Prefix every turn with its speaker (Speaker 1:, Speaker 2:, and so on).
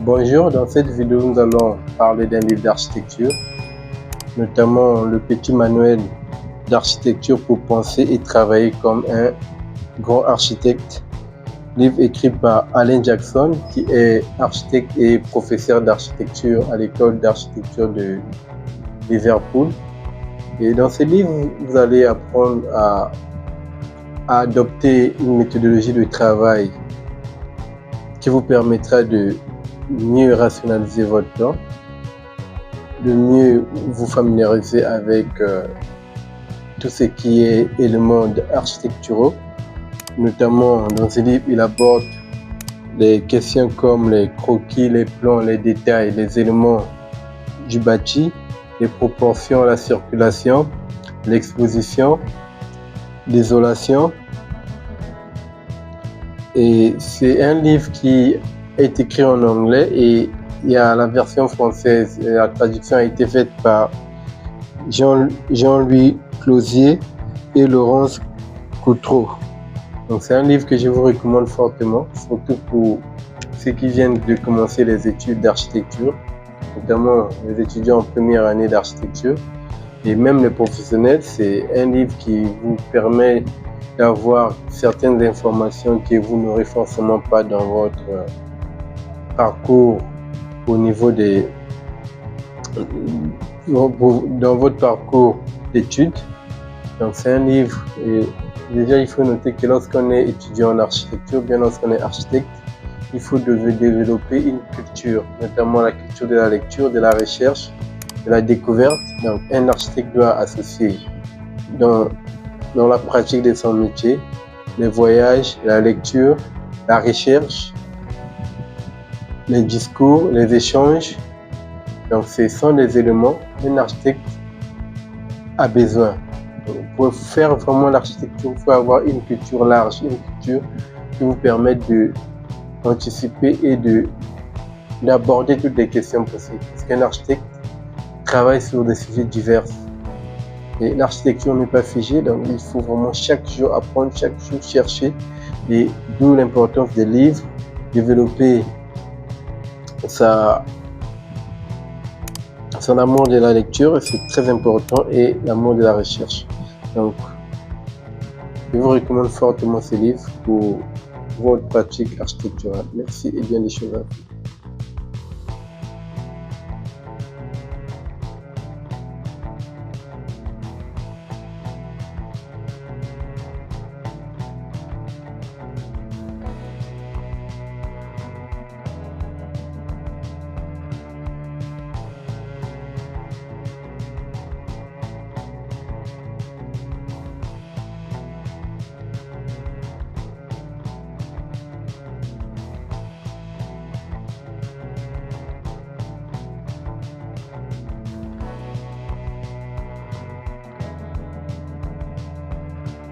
Speaker 1: Bonjour, dans cette vidéo nous allons parler d'un livre d'architecture, notamment le petit manuel d'architecture pour penser et travailler comme un grand architecte. Livre écrit par Alan Jackson, qui est architecte et professeur d'architecture à l'école d'architecture de Liverpool. Et dans ce livre, vous allez apprendre à adopter une méthodologie de travail qui vous permettra de mieux rationaliser votre temps, de mieux vous familiariser avec tout ce qui est éléments architecturaux. Notamment dans ce livre, il aborde des questions comme les croquis, les plans, les détails, les éléments du bâti, les proportions, la circulation, l'exposition, l'isolation. Et c'est un livre qui est écrit en anglais et il y a la version française. La traduction a été faite par Jean-Louis Closier et Laurence Coutreau. Donc c'est un livre que je vous recommande fortement, surtout pour ceux qui viennent de commencer les études d'architecture, notamment les étudiants en première année d'architecture et même les professionnels. C'est un livre qui vous permet d'avoir certaines informations que vous n'aurez forcément pas dans votre parcours au niveau dans votre parcours d'études. Donc c'est un livre, et déjà il faut noter que lorsqu'on est étudiant en architecture, bien lorsqu'on est architecte, il faut développer une culture, notamment la culture de la lecture, de la recherche, de la découverte. Donc un architecte doit associer dans la pratique de son métier les voyages, la lecture, la recherche, les discours, les échanges. Donc ce sont des éléments qu'un architecte a besoin. Pour faire vraiment l'architecture, il faut avoir une culture large, une culture qui vous permette d'anticiper et d'aborder toutes les questions possibles. Parce qu'un architecte travaille sur des sujets divers. Et l'architecture n'est pas figée, donc il faut vraiment chaque jour apprendre, chaque jour chercher. Et d'où l'importance des livres, développer son amour de la lecture, c'est très important, et l'amour de la recherche. Donc, je vous recommande fortement ce livre pour votre pratique architecturale. Merci et bien des choses à vous.